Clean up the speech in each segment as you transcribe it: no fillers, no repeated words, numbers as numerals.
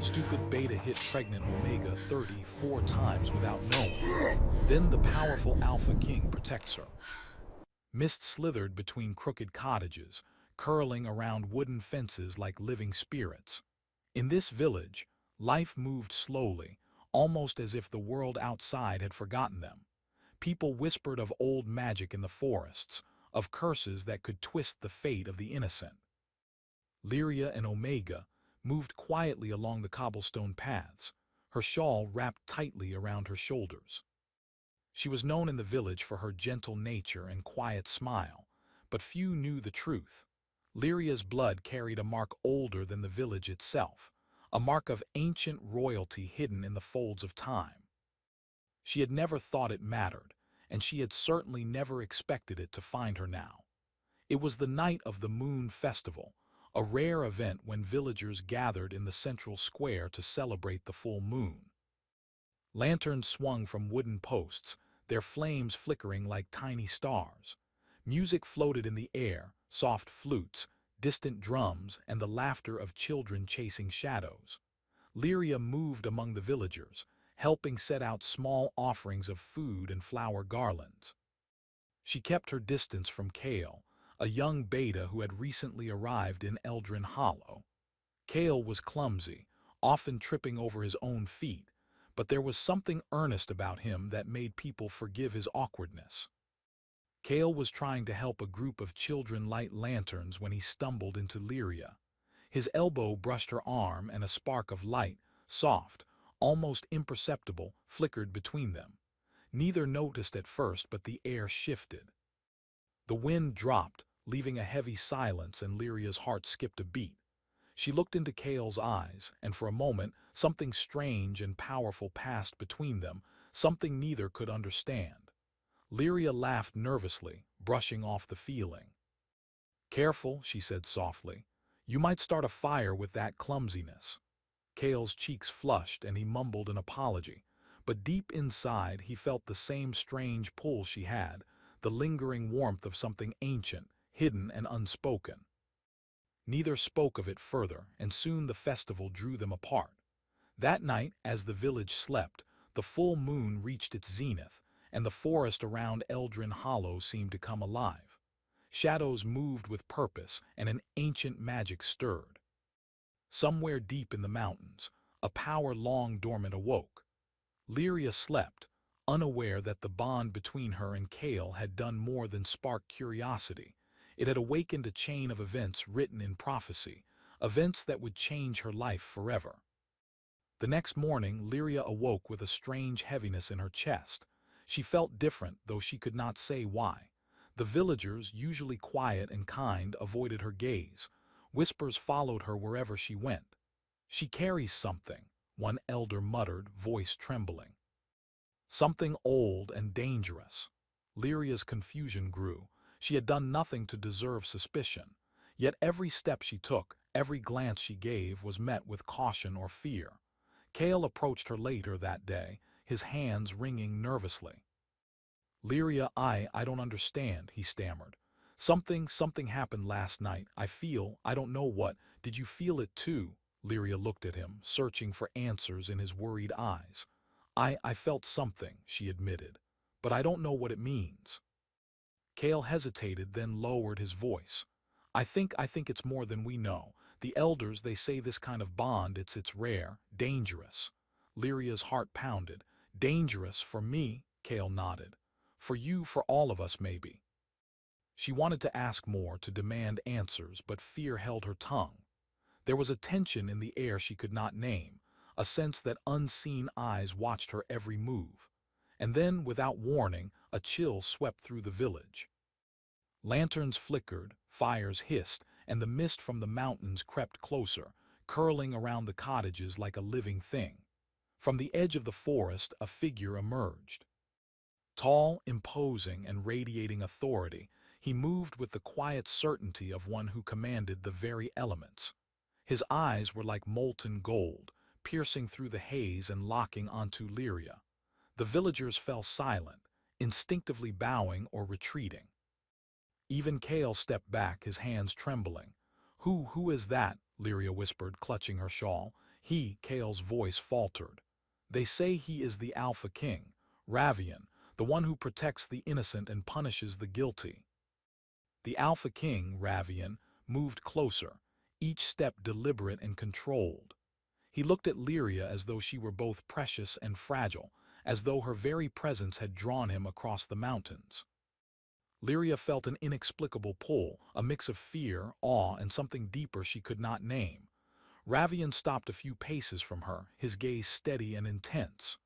Stupid Beta hit pregnant Omega 34 times without knowing. Then the powerful Alpha King protects her. Mist slithered between crooked cottages, curling around wooden fences like living spirits. In this village, life moved slowly, almost as if the world outside had forgotten them. People whispered of old magic in the forests, of curses that could twist the fate of the innocent. Lyria and Omega moved quietly along the cobblestone paths, her shawl wrapped tightly around her shoulders. She was known in the village for her gentle nature and quiet smile, but few knew the truth. Lyria's blood carried a mark older than the village itself, a mark of ancient royalty hidden in the folds of time. She had never thought it mattered, and she had certainly never expected it to find her now. It was the night of the Moon Festival, a rare event when villagers gathered in the central square to celebrate the full moon. Lanterns swung from wooden posts, their flames flickering like tiny stars. Music floated in the air, soft flutes, distant drums, and the laughter of children chasing shadows. Lyria moved among the villagers, helping set out small offerings of food and flower garlands. She kept her distance from Kale, a young beta who had recently arrived in Eldrin Hollow. Kale was clumsy, often tripping over his own feet, but there was something earnest about him that made people forgive his awkwardness. Kale was trying to help a group of children light lanterns when he stumbled into Lyria. His elbow brushed her arm and a spark of light, soft, almost imperceptible, flickered between them. Neither noticed at first, but the air shifted. The wind dropped, leaving a heavy silence, and Lyria's heart skipped a beat. She looked into Kale's eyes, and for a moment something strange and powerful passed between them, something neither could understand. Lyria laughed nervously, brushing off the feeling. "Careful," she said softly. "You might start a fire with that clumsiness." Kale's cheeks flushed and he mumbled an apology, but deep inside he felt the same strange pull she had, the lingering warmth of something ancient, hidden and unspoken. Neither spoke of it further, and soon the festival drew them apart. That night, as the village slept, the full moon reached its zenith, and the forest around Eldrin Hollow seemed to come alive. Shadows moved with purpose, and an ancient magic stirred. Somewhere deep in the mountains, a power long dormant awoke. Lyria slept, unaware that the bond between her and Kale had done more than spark curiosity. It had awakened a chain of events written in prophecy, events that would change her life forever. The next morning, Lyria awoke with a strange heaviness in her chest. She felt different, though she could not say why. The villagers, usually quiet and kind, avoided her gaze. Whispers followed her wherever she went. "She carries something," one elder muttered, voice trembling. "Something old and dangerous." Lyria's confusion grew. She had done nothing to deserve suspicion. Yet every step she took, every glance she gave, was met with caution or fear. Kale approached her later that day, his hands wringing nervously. "Lyria, I don't understand," he stammered. Something happened last night. I don't know what. Did you feel it too?" Lyria looked at him, searching for answers in his worried eyes. I felt something," she admitted, "but I don't know what it means." Kale hesitated, then lowered his voice. I think it's more than we know. The elders, they say this kind of bond, it's rare, dangerous." Lyria's heart pounded. "Dangerous for me?" Kale nodded. "For you, for all of us, maybe." She wanted to ask more, to demand answers, but fear held her tongue. There was a tension in the air she could not name, a sense that unseen eyes watched her every move. And then, without warning, a chill swept through the village. Lanterns flickered, fires hissed, and the mist from the mountains crept closer, curling around the cottages like a living thing. From the edge of the forest, a figure emerged. Tall, imposing, and radiating authority, he moved with the quiet certainty of one who commanded the very elements. His eyes were like molten gold, piercing through the haze and locking onto Lyria. The villagers fell silent, instinctively bowing or retreating. Even Kale stepped back, his hands trembling. Who is that?" Lyria whispered, clutching her shawl. Kale's voice faltered. They say he is the Alpha King, Ravian, the one who protects the innocent and punishes the guilty. The Alpha King, Ravian, moved closer, each step deliberate and controlled. He looked at Lyria as though she were both precious and fragile, as though her very presence had drawn him across the mountains. Lyria felt an inexplicable pull, a mix of fear, awe, and something deeper she could not name. Ravian stopped a few paces from her, his gaze steady and intense.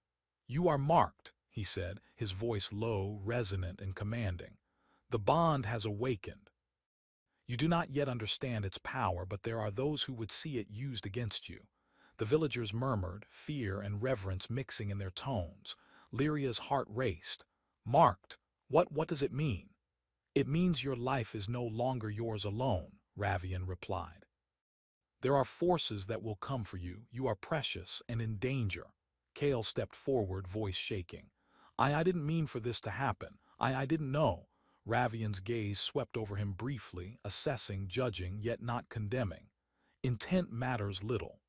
"You are marked," he said, his voice low, resonant, and commanding. "The bond has awakened. You do not yet understand its power, but there are those who would see it used against you." The villagers murmured, fear and reverence mixing in their tones. Lyria's heart raced. "Marked? What does it mean?" "It means your life is no longer yours alone," Ravian replied. "There are forces that will come for you. You are precious and in danger." Kale stepped forward, voice shaking. I didn't mean for this to happen. I didn't know." Ravian's gaze swept over him briefly, assessing, judging, yet not condemning. "Intent matters little.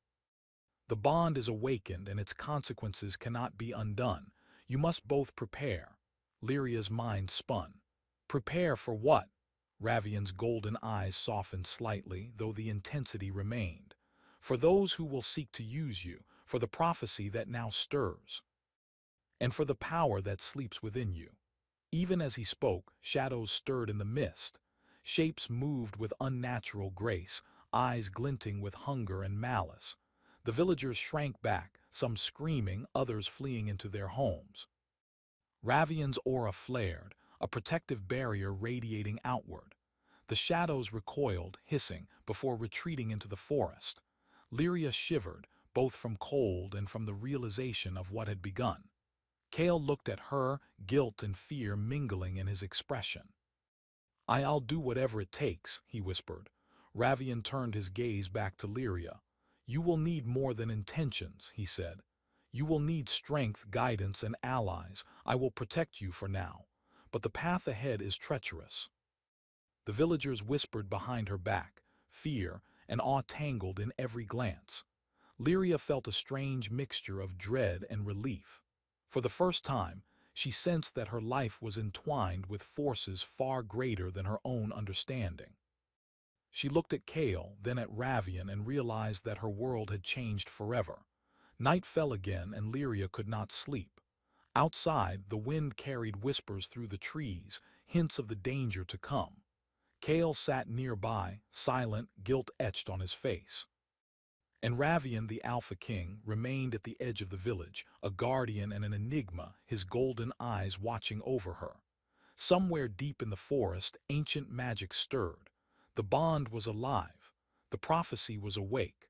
The bond is awakened and its consequences cannot be undone. You must both prepare." Lyria's mind spun. "Prepare for what?" Ravian's golden eyes softened slightly, though the intensity remained. "For those who will seek to use you, for the prophecy that now stirs, and for the power that sleeps within you." Even as he spoke, shadows stirred in the mist. Shapes moved with unnatural grace, eyes glinting with hunger and malice. The villagers shrank back, some screaming, others fleeing into their homes. Ravian's aura flared, a protective barrier radiating outward. The shadows recoiled, hissing, before retreating into the forest. Lyria shivered, both from cold and from the realization of what had begun. Kale looked at her, guilt and fear mingling in his expression. "I'll do whatever it takes," he whispered. Ravian turned his gaze back to Lyria. "You will need more than intentions," he said. "You will need strength, guidance, and allies. I will protect you for now. But the path ahead is treacherous." The villagers whispered behind her back, fear and awe tangled in every glance. Lyria felt a strange mixture of dread and relief. For the first time, she sensed that her life was entwined with forces far greater than her own understanding. She looked at Kale, then at Ravian, and realized that her world had changed forever. Night fell again, and Lyria could not sleep. Outside, the wind carried whispers through the trees, hints of the danger to come. Kale sat nearby, silent, guilt etched on his face. And Ravian, the Alpha King, remained at the edge of the village, a guardian and an enigma, his golden eyes watching over her. Somewhere deep in the forest, ancient magic stirred. The bond was alive. The prophecy was awake.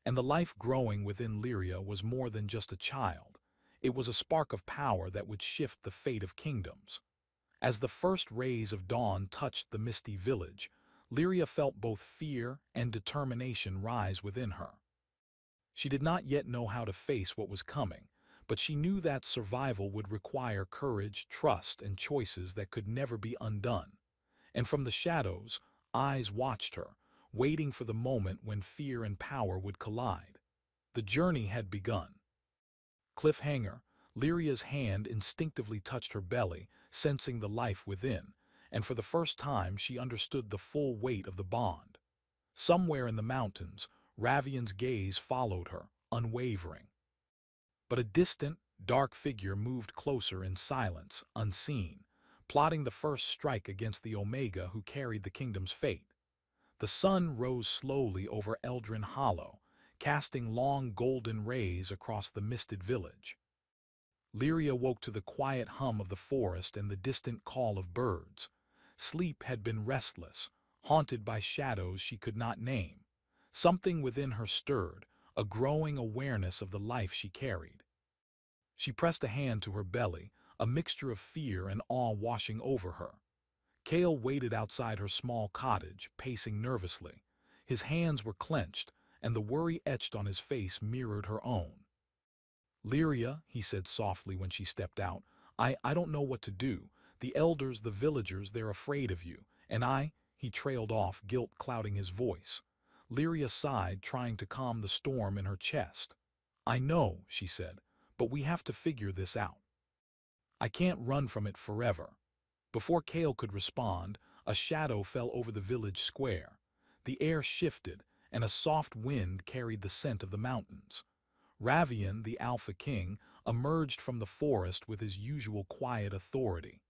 And the life growing within Lyria was more than just a child. It was a spark of power that would shift the fate of kingdoms. As the first rays of dawn touched the misty village, Lyria felt both fear and determination rise within her. She did not yet know how to face what was coming, but she knew that survival would require courage, trust, and choices that could never be undone. And from the shadows, eyes watched her, waiting for the moment when fear and power would collide. The journey had begun. Cliffhanger, Lyria's hand instinctively touched her belly, sensing the life within, and for the first time she understood the full weight of the bond. Somewhere in the mountains, Ravian's gaze followed her, unwavering. But a distant, dark figure moved closer in silence, unseen, plotting the first strike against the Omega who carried the kingdom's fate. The sun rose slowly over Eldrin Hollow, casting long golden rays across the misted village. Lyria woke to the quiet hum of the forest and the distant call of birds. Sleep had been restless, haunted by shadows she could not name. Something within her stirred, a growing awareness of the life she carried. She pressed a hand to her belly, a mixture of fear and awe washing over her. Kale waited outside her small cottage, pacing nervously. His hands were clenched, and the worry etched on his face mirrored her own. "Lyria," he said softly when she stepped out, I don't know what to do. The elders, the villagers, they're afraid of you. And he trailed off, guilt clouding his voice. Lyria sighed, trying to calm the storm in her chest. I know, she said, but we have to figure this out. I can't run from it forever. Before Kale could respond, a shadow fell over the village square. The air shifted, and a soft wind carried the scent of the mountains. Ravian, the Alpha King, emerged from the forest with his usual quiet authority.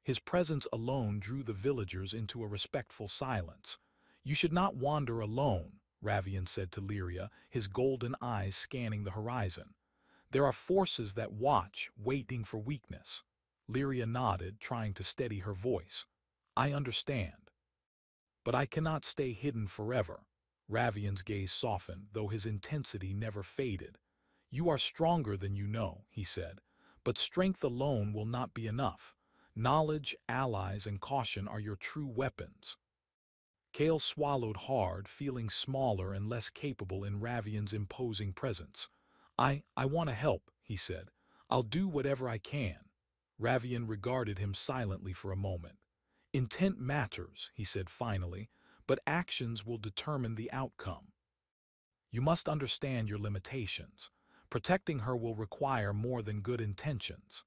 His presence alone drew the villagers into a respectful silence. You should not wander alone, Ravian said to Lyria, his golden eyes scanning the horizon. There are forces that watch, waiting for weakness. Lyria nodded, trying to steady her voice. I understand. But I cannot stay hidden forever. Ravian's gaze softened, though his intensity never faded. You are stronger than you know, he said, but strength alone will not be enough. Knowledge, allies, and caution are your true weapons. Kale swallowed hard, feeling smaller and less capable in Ravian's imposing presence. I want to help, he said. I'll do whatever I can. Ravian regarded him silently for a moment. Intent matters, he said finally, but actions will determine the outcome. You must understand your limitations. Protecting her will require more than good intentions.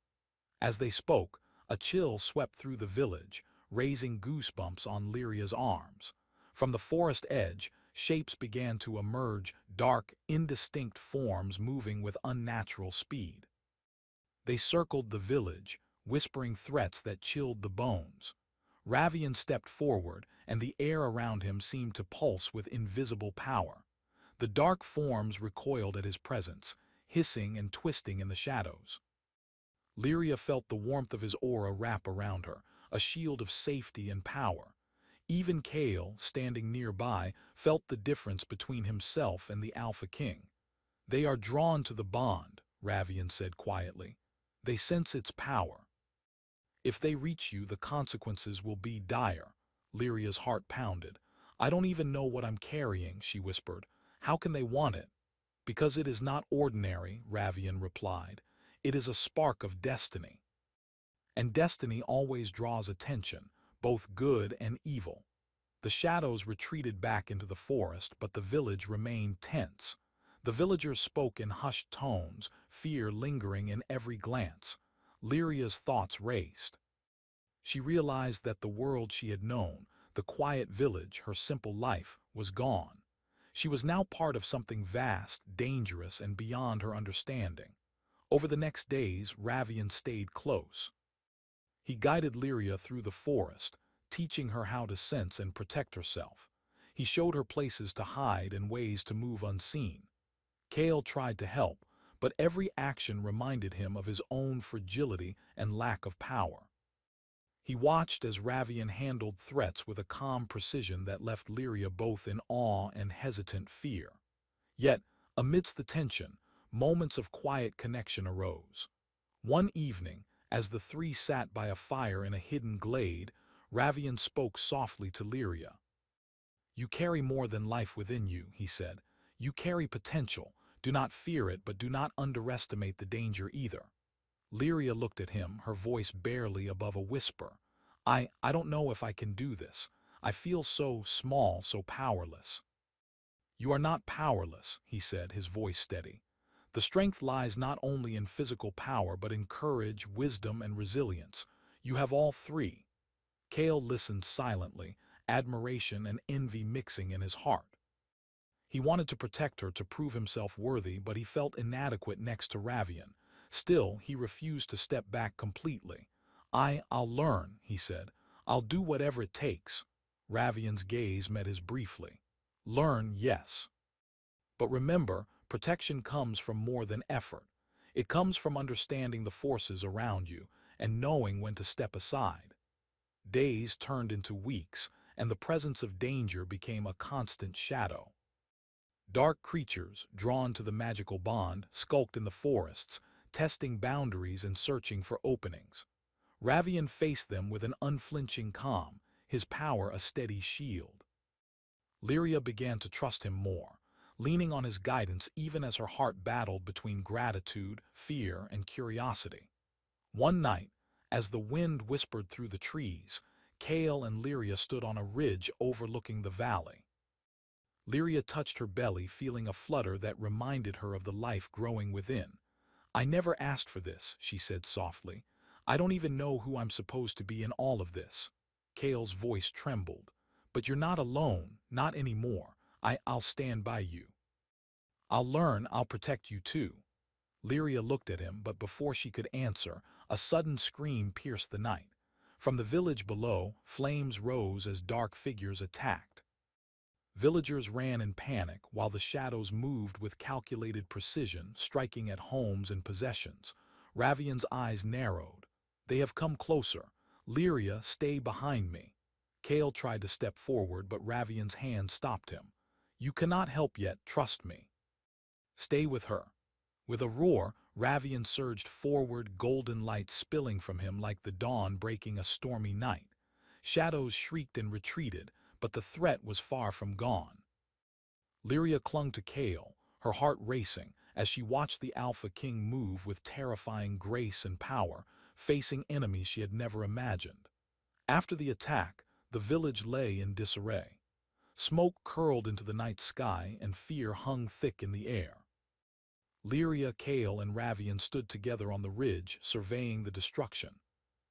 As they spoke, a chill swept through the village, raising goosebumps on Lyria's arms. From the forest edge, shapes began to emerge, dark, indistinct forms moving with unnatural speed. They circled the village, whispering threats that chilled the bones. Ravian stepped forward, and the air around him seemed to pulse with invisible power. The dark forms recoiled at his presence, hissing and twisting in the shadows. Lyria felt the warmth of his aura wrap around her, a shield of safety and power. Even Kale, standing nearby, felt the difference between himself and the Alpha King. They are drawn to the bond, Ravian said quietly. They sense its power. If they reach you, the consequences will be dire. Lyria's heart pounded. I don't even know what I'm carrying, she whispered. How can they want it? Because it is not ordinary, Ravian replied. It is a spark of destiny. And destiny always draws attention, both good and evil. The shadows retreated back into the forest, but the village remained tense. The villagers spoke in hushed tones, fear lingering in every glance. Lyria's thoughts raced. She realized that the world she had known, the quiet village, her simple life, was gone. She was now part of something vast, dangerous, and beyond her understanding. Over the next days, Ravian stayed close. He guided Lyria through the forest, teaching her how to sense and protect herself. He showed her places to hide and ways to move unseen. Kale tried to help, but every action reminded him of his own fragility and lack of power. He watched as Ravian handled threats with a calm precision that left Lyria both in awe and hesitant fear. Yet, amidst the tension, moments of quiet connection arose. One evening, as the three sat by a fire in a hidden glade, Ravian spoke softly to Lyria. You carry more than life within you, he said. You carry potential. Do not fear it, but do not underestimate the danger either. Lyria looked at him, her voice barely above a whisper. I don't know if I can do this. I feel so small, so powerless. You are not powerless, he said, his voice steady. The strength lies not only in physical power, but in courage, wisdom, and resilience. You have all three. Kale listened silently, admiration and envy mixing in his heart. He wanted to protect her, to prove himself worthy, but he felt inadequate next to Ravian. Still, he refused to step back completely. I'll learn, he said. I'll do whatever it takes. Ravian's gaze met his briefly. Learn, yes. But remember, protection comes from more than effort. It comes from understanding the forces around you and knowing when to step aside. Days turned into weeks, and the presence of danger became a constant shadow. Dark creatures, drawn to the magical bond, skulked in the forests, testing boundaries and searching for openings. Ravian faced them with an unflinching calm, his power a steady shield. Lyria began to trust him more, leaning on his guidance even as her heart battled between gratitude, fear, and curiosity. One night, as the wind whispered through the trees, Kale and Lyria stood on a ridge overlooking the valley. Lyria touched her belly, feeling a flutter that reminded her of the life growing within. "I never asked for this," she said softly. "I don't even know who I'm supposed to be in all of this." Kale's voice trembled. "But you're not alone, not anymore. I'll stand by you. I'll learn, I'll protect you too." Lyria looked at him, but before she could answer, a sudden scream pierced the night. From the village below, flames rose as dark figures attacked. Villagers ran in panic while the shadows moved with calculated precision, striking at homes and possessions. Ravian's eyes narrowed. "They have come closer. Lyria, stay behind me." Kale tried to step forward, but Ravian's hand stopped him. "You cannot help yet, trust me. Stay with her." With a roar, Ravian surged forward, golden light spilling from him like the dawn breaking a stormy night. Shadows shrieked and retreated, but the threat was far from gone. Lyria clung to Kale, her heart racing, as she watched the Alpha King move with terrifying grace and power, facing enemies she had never imagined. After the attack, the village lay in disarray. Smoke curled into the night sky and fear hung thick in the air. Lyria, Kale, and Ravian stood together on the ridge, surveying the destruction.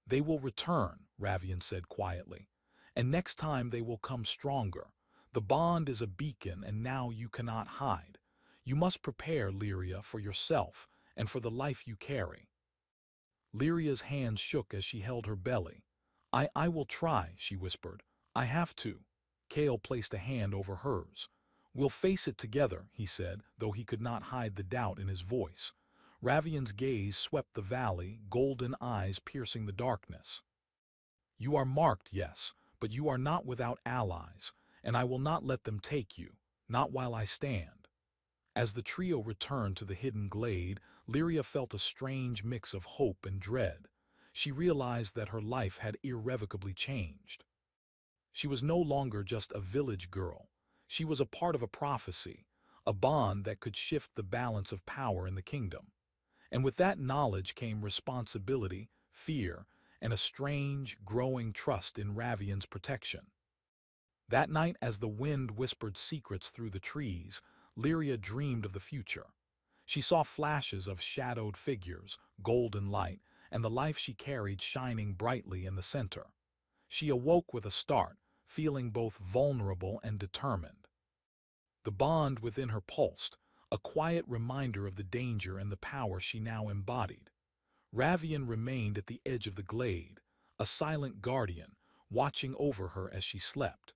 "They will return," Ravian said quietly, "and next time they will come stronger. The bond is a beacon, and now you cannot hide. You must prepare, Lyria, for yourself and for the life you carry." Lyria's hands shook as she held her belly. I will try," she whispered. "I have to." Kale placed a hand over hers. "We'll face it together," he said, though he could not hide the doubt in his voice. Ravian's gaze swept the valley, golden eyes piercing the darkness. "You are marked, yes, but you are not without allies, and I will not let them take you, not while I stand." As the trio returned to the hidden glade, Lyria felt a strange mix of hope and dread. She realized that her life had irrevocably changed. She was no longer just a village girl. She was a part of a prophecy, a bond that could shift the balance of power in the kingdom. And with that knowledge came responsibility, fear, and a strange, growing trust in Ravian's protection. That night, as the wind whispered secrets through the trees, Lyria dreamed of the future. She saw flashes of shadowed figures, golden light, and the life she carried shining brightly in the center. She awoke with a start, feeling both vulnerable and determined. The bond within her pulsed, a quiet reminder of the danger and the power she now embodied. Ravian remained at the edge of the glade, a silent guardian, watching over her as she slept.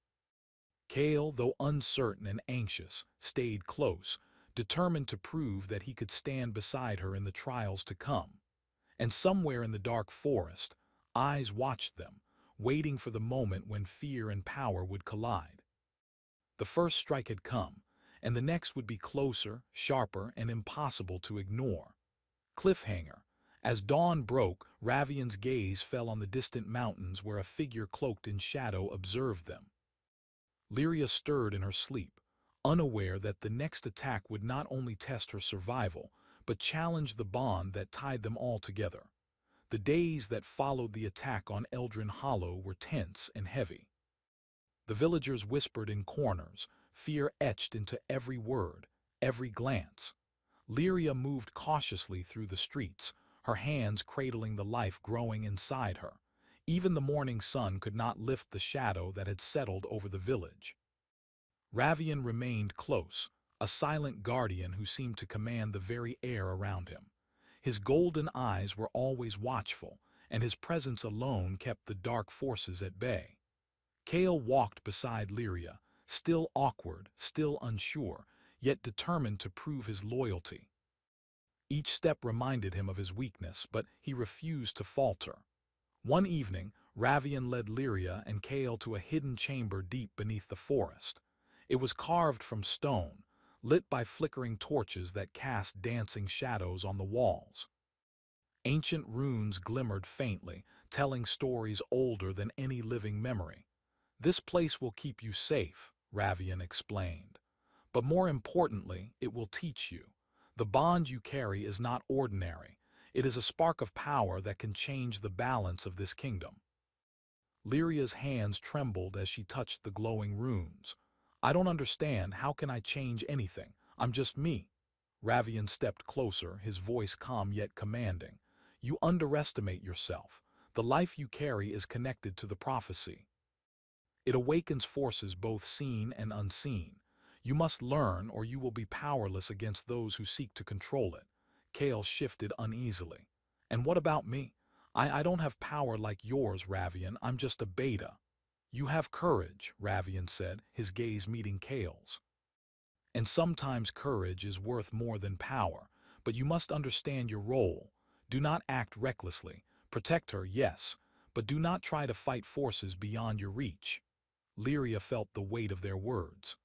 Kale, though uncertain and anxious, stayed close, determined to prove that he could stand beside her in the trials to come. And somewhere in the dark forest, eyes watched them, waiting for the moment when fear and power would collide. The first strike had come, and the next would be closer, sharper, and impossible to ignore. Cliffhanger. As dawn broke, Ravian's gaze fell on the distant mountains where a figure cloaked in shadow observed them. Lyria stirred in her sleep, unaware that the next attack would not only test her survival, but challenge the bond that tied them all together. The days that followed the attack on Eldrin Hollow were tense and heavy. The villagers whispered in corners, fear etched into every word, every glance. Lyria moved cautiously through the streets, her hands cradling the life growing inside her. Even the morning sun could not lift the shadow that had settled over the village. Ravian remained close, a silent guardian who seemed to command the very air around him. His golden eyes were always watchful, and his presence alone kept the dark forces at bay. Kale walked beside Lyria, still awkward, still unsure, yet determined to prove his loyalty. Each step reminded him of his weakness, but he refused to falter. One evening, Ravian led Lyria and Kale to a hidden chamber deep beneath the forest. It was carved from stone, lit by flickering torches that cast dancing shadows on the walls. Ancient runes glimmered faintly, telling stories older than any living memory. "This place will keep you safe," Ravian explained. "But more importantly, it will teach you. The bond you carry is not ordinary. It is a spark of power that can change the balance of this kingdom." Lyria's hands trembled as she touched the glowing runes. I don't understand. How can I change anything? I'm just me. Ravian stepped closer, his voice calm yet commanding. You underestimate yourself. The life you carry is connected to the prophecy. It awakens forces both seen and unseen. You must learn or you will be powerless against those who seek to control it. Kale shifted uneasily. And what about me? I don't have power like yours, Ravian. I'm just a beta. You have courage, Ravian said, his gaze meeting Kale's. And sometimes courage is worth more than power, but you must understand your role. Do not act recklessly. Protect her, yes, but do not try to fight forces beyond your reach. Lyria felt the weight of their words.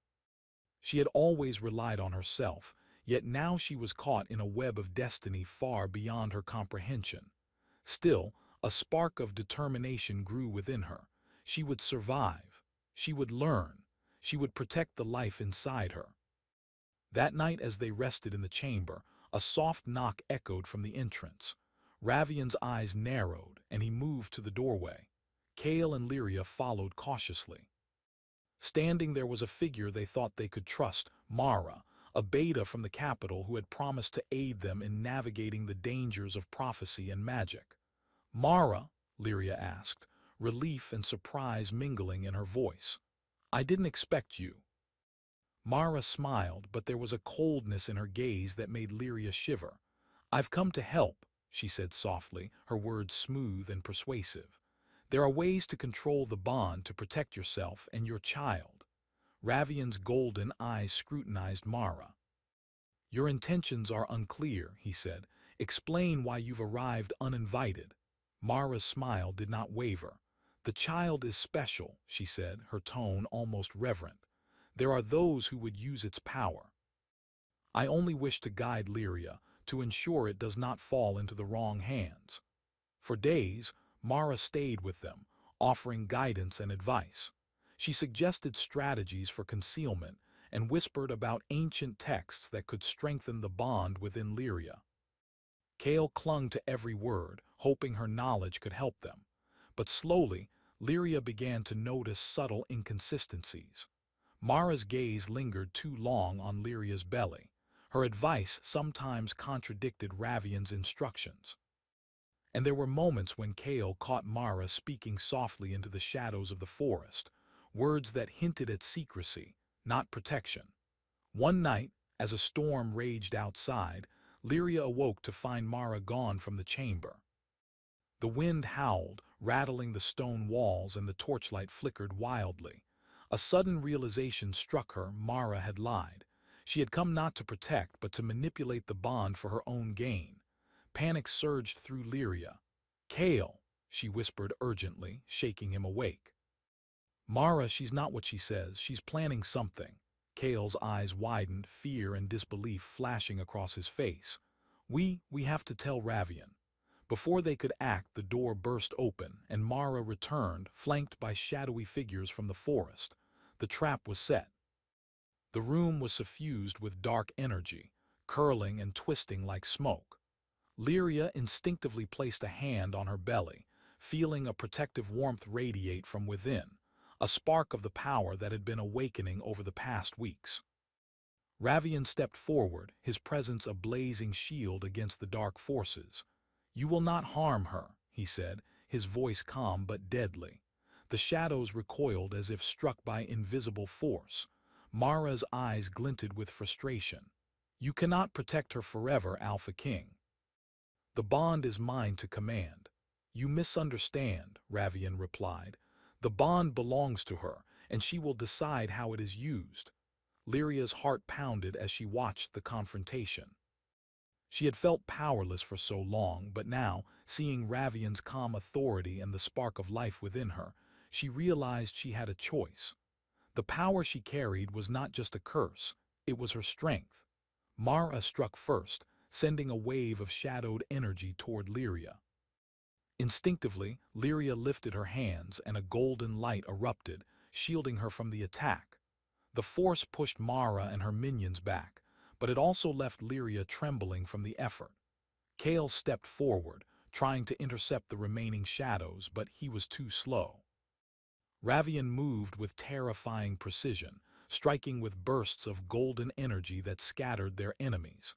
She had always relied on herself, yet now she was caught in a web of destiny far beyond her comprehension. Still, a spark of determination grew within her. She would survive. She would learn. She would protect the life inside her. That night as they rested in the chamber, a soft knock echoed from the entrance. Ravian's eyes narrowed, and he moved to the doorway. Kale and Lyria followed cautiously. Standing there was a figure they thought they could trust, Mara, a beta from the capital who had promised to aid them in navigating the dangers of prophecy and magic. Mara, Lyria asked, relief and surprise mingling in her voice. I didn't expect you. Mara smiled, but there was a coldness in her gaze that made Lyria shiver. I've come to help, she said softly, her words smooth and persuasive. There are ways to control the bond to protect yourself and your child. Ravian's golden eyes scrutinized Mara. Your intentions are unclear, he said. Explain why you've arrived uninvited. Mara's smile did not waver. The child is special, she said, her tone almost reverent. There are those who would use its power. I only wish to guide Lyria, to ensure it does not fall into the wrong hands. For days, Mara stayed with them, offering guidance and advice. She suggested strategies for concealment and whispered about ancient texts that could strengthen the bond within Lyria. Kale clung to every word, hoping her knowledge could help them. But slowly, Lyria began to notice subtle inconsistencies. Mara's gaze lingered too long on Lyria's belly. Her advice sometimes contradicted Ravian's instructions. And there were moments when Kale caught Mara speaking softly into the shadows of the forest, words that hinted at secrecy, not protection. One night, as a storm raged outside, Lyria awoke to find Mara gone from the chamber. The wind howled, rattling the stone walls, and the torchlight flickered wildly. A sudden realization struck her: Mara had lied. She had come not to protect, but to manipulate the bond for her own gain. Panic surged through Lyria. Kale, she whispered urgently, shaking him awake. Mara, she's not what she says. She's planning something. Kale's eyes widened, fear and disbelief flashing across his face. We have to tell Ravian. Before they could act, the door burst open, and Mara returned, flanked by shadowy figures from the forest. The trap was set. The room was suffused with dark energy, curling and twisting like smoke. Lyria instinctively placed a hand on her belly, feeling a protective warmth radiate from within, a spark of the power that had been awakening over the past weeks. Ravian stepped forward, his presence a blazing shield against the dark forces. You will not harm her, he said, his voice calm but deadly. The shadows recoiled as if struck by invisible force. Mara's eyes glinted with frustration. You cannot protect her forever, Alpha King. The bond is mine to command. You misunderstand, Ravian replied. The bond belongs to her, and she will decide how it is used. Lyria's heart pounded as she watched the confrontation. She had felt powerless for so long, but now, seeing Ravian's calm authority and the spark of life within her, she realized she had a choice. The power she carried was not just a curse, it was her strength. Mara struck first, sending a wave of shadowed energy toward Lyria. Instinctively, Lyria lifted her hands and a golden light erupted, shielding her from the attack. The force pushed Mara and her minions back, but it also left Lyria trembling from the effort. Kale stepped forward, trying to intercept the remaining shadows, but he was too slow. Ravian moved with terrifying precision, striking with bursts of golden energy that scattered their enemies.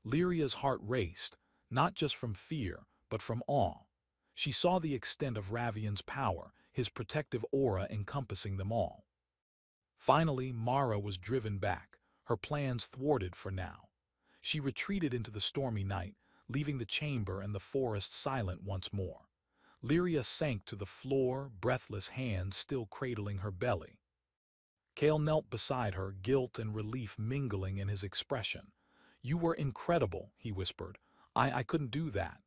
Lyria's heart raced, not just from fear, but from awe. She saw the extent of Ravian's power, his protective aura encompassing them all. Finally, Mara was driven back, her plans thwarted for now. She retreated into the stormy night, leaving the chamber and the forest silent once more. Lyria sank to the floor, breathless hands still cradling her belly. Kale knelt beside her, guilt and relief mingling in his expression. "You were incredible," he whispered. I couldn't do that."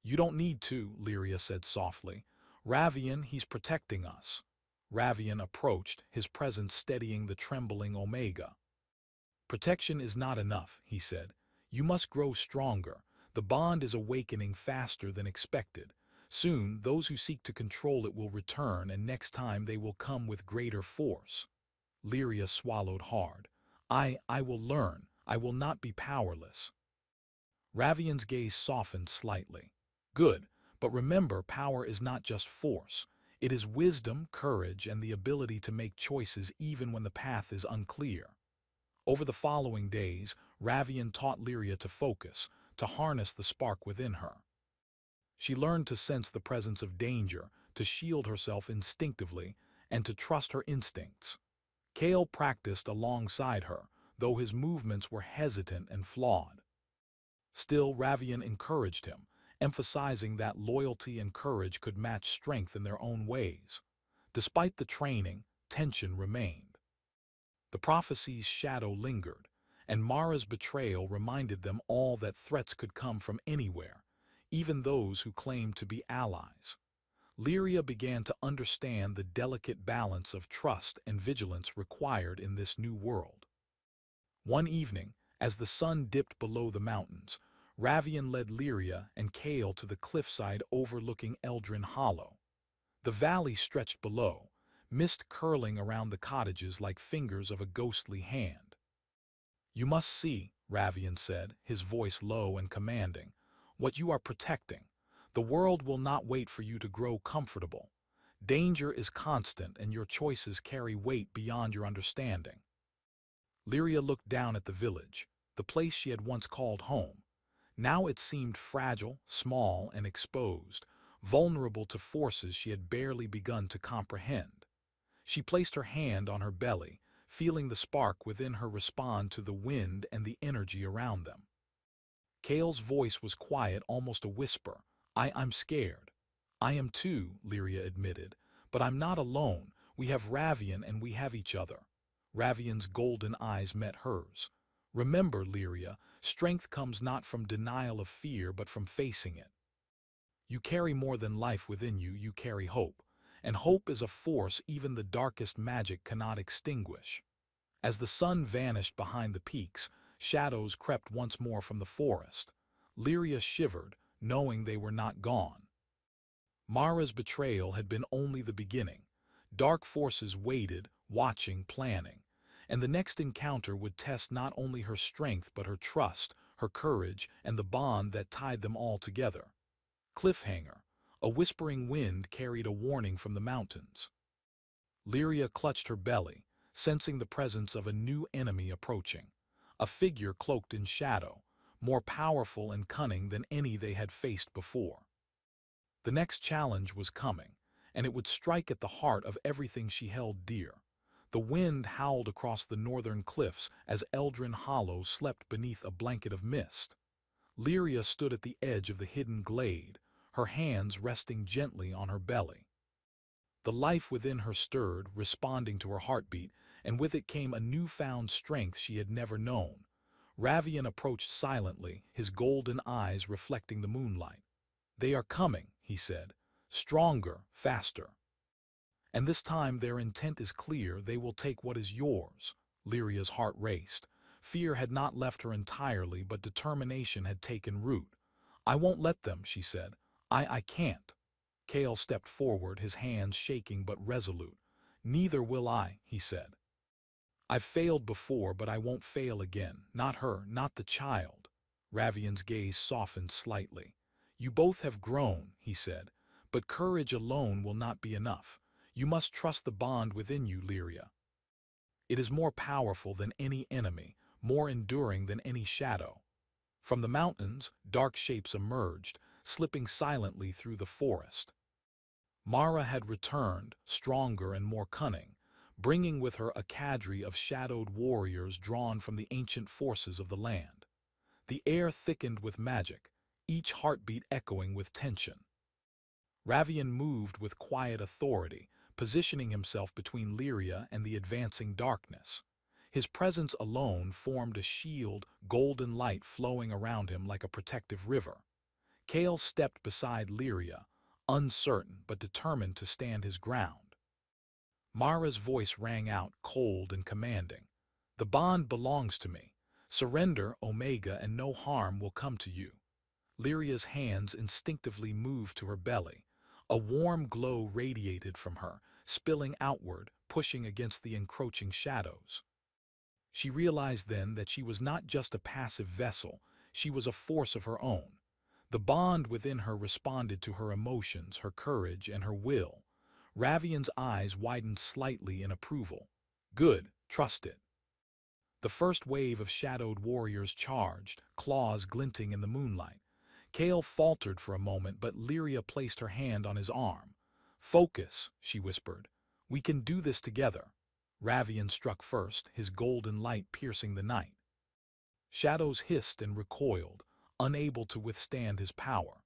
"You don't need to," Lyria said softly. "Ravian, he's protecting us." Ravian approached, his presence steadying the trembling Omega. "Protection is not enough," he said. "You must grow stronger. The bond is awakening faster than expected. Soon, those who seek to control it will return, and next time they will come with greater force." Lyria swallowed hard. I will learn. I will not be powerless." Ravian's gaze softened slightly. "Good, but remember, power is not just force. It is wisdom, courage, and the ability to make choices even when the path is unclear." Over the following days, Ravian taught Lyria to focus, to harness the spark within her. She learned to sense the presence of danger, to shield herself instinctively, and to trust her instincts. Kale practiced alongside her, though his movements were hesitant and flawed. Still, Ravian encouraged him, emphasizing that loyalty and courage could match strength in their own ways. Despite the training, tension remained. The prophecy's shadow lingered, and Mara's betrayal reminded them all that threats could come from anywhere, even those who claimed to be allies. Lyria began to understand the delicate balance of trust and vigilance required in this new world. One evening, as the sun dipped below the mountains, Ravian led Lyria and Kale to the cliffside overlooking Eldrin Hollow. The valley stretched below, mist curling around the cottages like fingers of a ghostly hand. "You must see," Ravian said, his voice low and commanding, "what you are protecting. The world will not wait for you to grow comfortable. Danger is constant, and your choices carry weight beyond your understanding." Lyria looked down at the village, the place she had once called home. Now it seemed fragile, small, and exposed, vulnerable to forces she had barely begun to comprehend. She placed her hand on her belly, feeling the spark within her respond to the wind and the energy around them. Kale's voice was quiet, almost a whisper. I'm scared." "I am too," Lyria admitted. "But I'm not alone. We have Ravian and we have each other." Ravian's golden eyes met hers. "Remember, Lyria, strength comes not from denial of fear but from facing it. You carry more than life within you, you carry hope. And hope is a force even the darkest magic cannot extinguish." As the sun vanished behind the peaks, shadows crept once more from the forest. Lyria shivered, knowing they were not gone. Mara's betrayal had been only the beginning. Dark forces waited, watching, planning. And the next encounter would test not only her strength but her trust, her courage, and the bond that tied them all together. Cliffhanger. A whispering wind carried a warning from the mountains. Lyria clutched her belly, sensing the presence of a new enemy approaching. A figure cloaked in shadow, more powerful and cunning than any they had faced before. The next challenge was coming, and it would strike at the heart of everything she held dear. The wind howled across the northern cliffs as Eldrin Hollow slept beneath a blanket of mist. Lyria stood at the edge of the hidden glade, her hands resting gently on her belly. The life within her stirred, responding to her heartbeat, and with it came a newfound strength she had never known. Ravian approached silently, his golden eyes reflecting the moonlight. "They are coming," he said. "Stronger, faster. And this time their intent is clear, they will take what is yours." Lyria's heart raced. Fear had not left her entirely, but determination had taken root. "I won't let them," she said. I can't." Kale stepped forward, his hands shaking but resolute. "Neither will I," he said. "I've failed before, but I won't fail again. Not her, not the child." Ravian's gaze softened slightly. "You both have grown," he said, "but courage alone will not be enough. You must trust the bond within you, Lyria." It is more powerful than any enemy, more enduring than any shadow. From the mountains, dark shapes emerged, slipping silently through the forest. Mara had returned, stronger and more cunning, bringing with her a cadre of shadowed warriors drawn from the ancient forces of the land. The air thickened with magic, each heartbeat echoing with tension. Ravian moved with quiet authority, positioning himself between Lyria and the advancing darkness. His presence alone formed a shield, golden light flowing around him like a protective river. Kale stepped beside Lyria, uncertain but determined to stand his ground. Mara's voice rang out cold and commanding. "The bond belongs to me. Surrender, Omega, and no harm will come to you." Lyria's hands instinctively moved to her belly. A warm glow radiated from her, spilling outward, pushing against the encroaching shadows. She realized then that she was not just a passive vessel, she was a force of her own. The bond within her responded to her emotions, her courage, and her will. Ravian's eyes widened slightly in approval. "Good, trust it." The first wave of shadowed warriors charged, claws glinting in the moonlight. Kale faltered for a moment, but Lyria placed her hand on his arm. "Focus," she whispered. "We can do this together." Ravian struck first, his golden light piercing the night. Shadows hissed and recoiled, unable to withstand his power.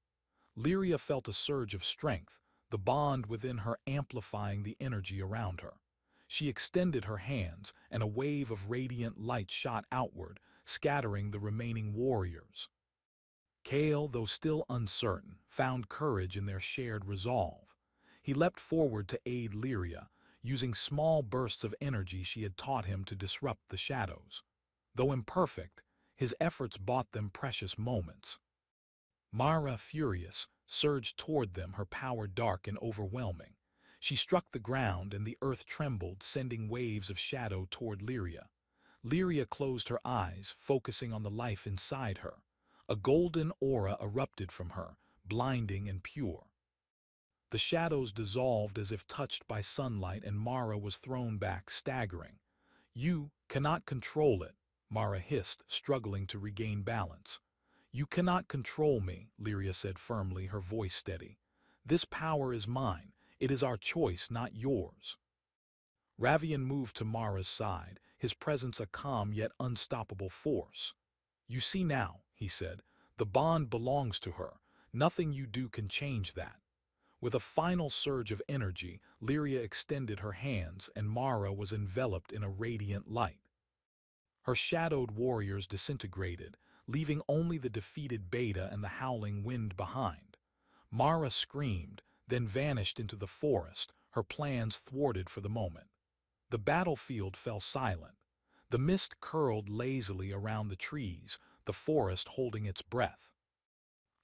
Lyria felt a surge of strength, the bond within her amplifying the energy around her. She extended her hands, and a wave of radiant light shot outward, scattering the remaining warriors. Kale, though still uncertain, found courage in their shared resolve. He leapt forward to aid Lyria, using small bursts of energy she had taught him to disrupt the shadows. Though imperfect, his efforts bought them precious moments. Mara, furious, surged toward them, her power dark and overwhelming. She struck the ground, and the earth trembled, sending waves of shadow toward Lyria. Lyria closed her eyes, focusing on the life inside her. A golden aura erupted from her, blinding and pure. The shadows dissolved as if touched by sunlight, and Mara was thrown back, staggering. "You cannot control it," Mara hissed, struggling to regain balance. "You cannot control me," Lyria said firmly, her voice steady. "This power is mine. It is our choice, not yours." Ravian moved to Mara's side, his presence a calm yet unstoppable force. "You see now," he said, "the bond belongs to her. Nothing you do can change that." With a final surge of energy, Lyria extended her hands, and Mara was enveloped in a radiant light. Her shadowed warriors disintegrated, leaving only the defeated Beta and the howling wind behind. Mara screamed, then vanished into the forest, her plans thwarted for the moment. The battlefield fell silent. The mist curled lazily around the trees, the forest holding its breath.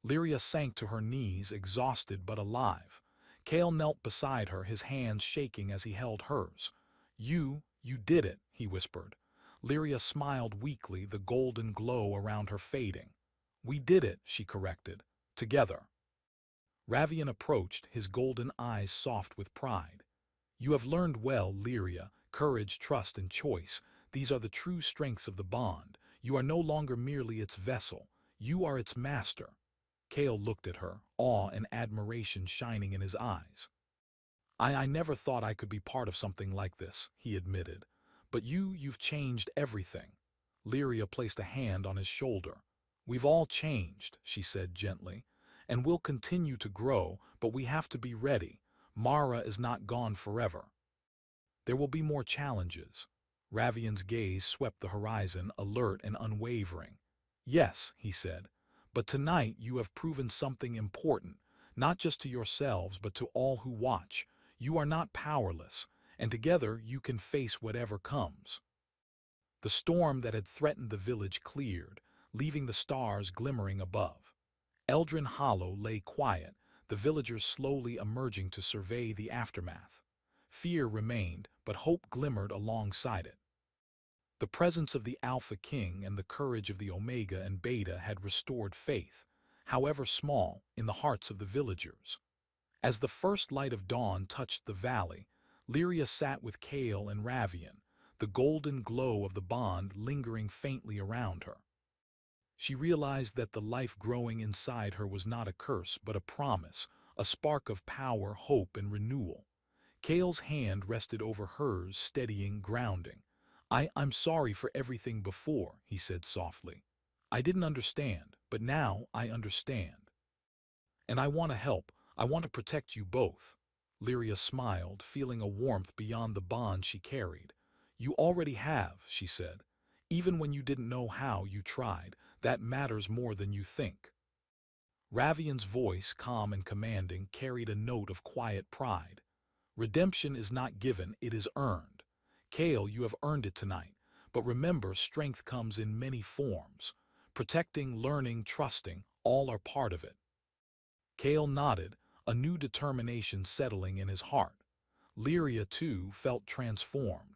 Lyria sank to her knees, exhausted but alive. Kale knelt beside her, his hands shaking as he held hers. You did it," he whispered. Lyria smiled weakly, the golden glow around her fading. "We did it," she corrected. "Together." Ravian approached, his golden eyes soft with pride. "You have learned well, Lyria, courage, trust, and choice. These are the true strengths of the bond. You are no longer merely its vessel. You are its master." Kale looked at her, awe and admiration shining in his eyes. I never thought I could be part of something like this," he admitted. "But you've changed everything." Lyria placed a hand on his shoulder. "We've all changed," she said gently, "and we'll continue to grow, but we have to be ready. Mara is not gone forever. There will be more challenges." Ravian's gaze swept the horizon, alert and unwavering. "Yes," he said, "but tonight you have proven something important, not just to yourselves but to all who watch. You are not powerless, and together you can face whatever comes." The storm that had threatened the village cleared, leaving the stars glimmering above. Eldrin Hollow lay quiet, the villagers slowly emerging to survey the aftermath. Fear remained, but hope glimmered alongside it. The presence of the Alpha King and the courage of the Omega and Beta had restored faith, however small, in the hearts of the villagers. As the first light of dawn touched the valley, Lyria sat with Kale and Ravian, the golden glow of the bond lingering faintly around her. She realized that the life growing inside her was not a curse, but a promise, a spark of power, hope, and renewal. Kale's hand rested over hers, steadying, grounding. I'm sorry for everything before, he said softly. I didn't understand, but now I understand. And I want to help. I want to protect you both. Lyria smiled, feeling a warmth beyond the bond she carried. You already have, she said. Even when you didn't know how, you tried. That matters more than you think. Ravian's voice, calm and commanding, carried a note of quiet pride. Redemption is not given, it is earned. Kale, you have earned it tonight. But remember, strength comes in many forms. Protecting, learning, trusting, all are part of it. Kale nodded, a new determination settling in his heart. Lyria, too, felt transformed.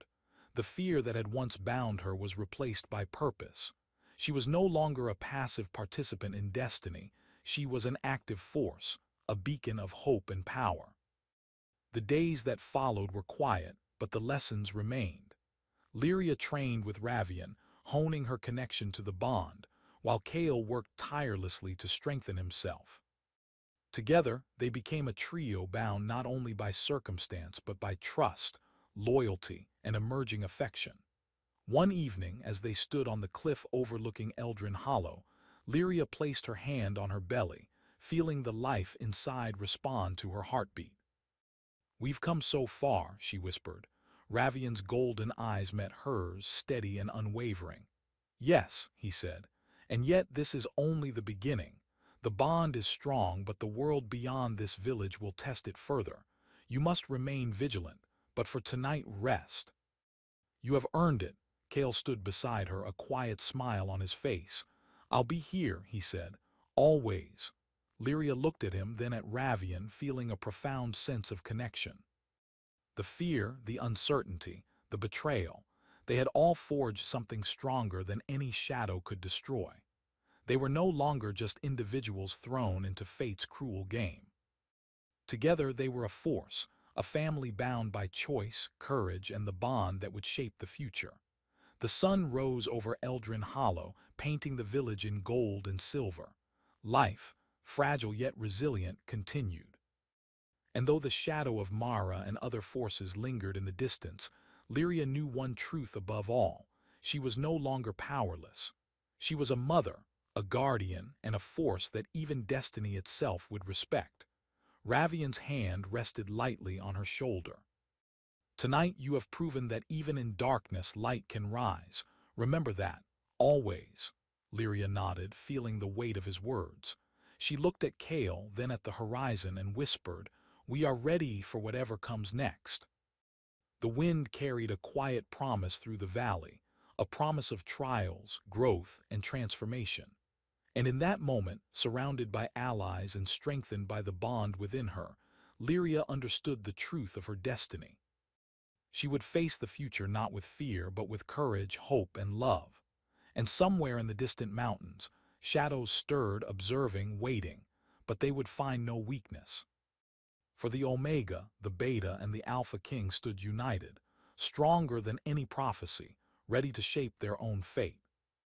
The fear that had once bound her was replaced by purpose. She was no longer a passive participant in destiny. She was an active force, a beacon of hope and power. The days that followed were quiet, but the lessons remained. Lyria trained with Ravian, honing her connection to the bond, while Kale worked tirelessly to strengthen himself. Together, they became a trio bound not only by circumstance but by trust, loyalty, and emerging affection. One evening, as they stood on the cliff overlooking Eldrin Hollow, Lyria placed her hand on her belly, feeling the life inside respond to her heartbeat. We've come so far, she whispered. Ravian's golden eyes met hers, steady and unwavering. Yes, he said, and yet this is only the beginning. The bond is strong, but the world beyond this village will test it further. You must remain vigilant, but for tonight, rest. You have earned it. Kale stood beside her, a quiet smile on his face. I'll be here, he said, always. Lyria looked at him, then at Ravian, feeling a profound sense of connection. The fear, the uncertainty, the betrayal, they had all forged something stronger than any shadow could destroy. They were no longer just individuals thrown into fate's cruel game. Together they were a force, a family bound by choice, courage, and the bond that would shape the future. The sun rose over Eldrin Hollow, painting the village in gold and silver. Life, fragile yet resilient, continued. And though the shadow of Mara and other forces lingered in the distance, Lyria knew one truth above all. She was no longer powerless. She was a mother, a guardian, and a force that even destiny itself would respect. Ravian's hand rested lightly on her shoulder. Tonight you have proven that even in darkness light can rise. Remember that, always. Lyria nodded, feeling the weight of his words. She looked at Kale, then at the horizon, and whispered, We are ready for whatever comes next. The wind carried a quiet promise through the valley, a promise of trials, growth, and transformation. And in that moment, surrounded by allies and strengthened by the bond within her, Lyria understood the truth of her destiny. She would face the future not with fear, but with courage, hope, and love. And somewhere in the distant mountains, shadows stirred, observing, waiting, but they would find no weakness. For the Omega, the Beta, and the Alpha King stood united, stronger than any prophecy, ready to shape their own fate.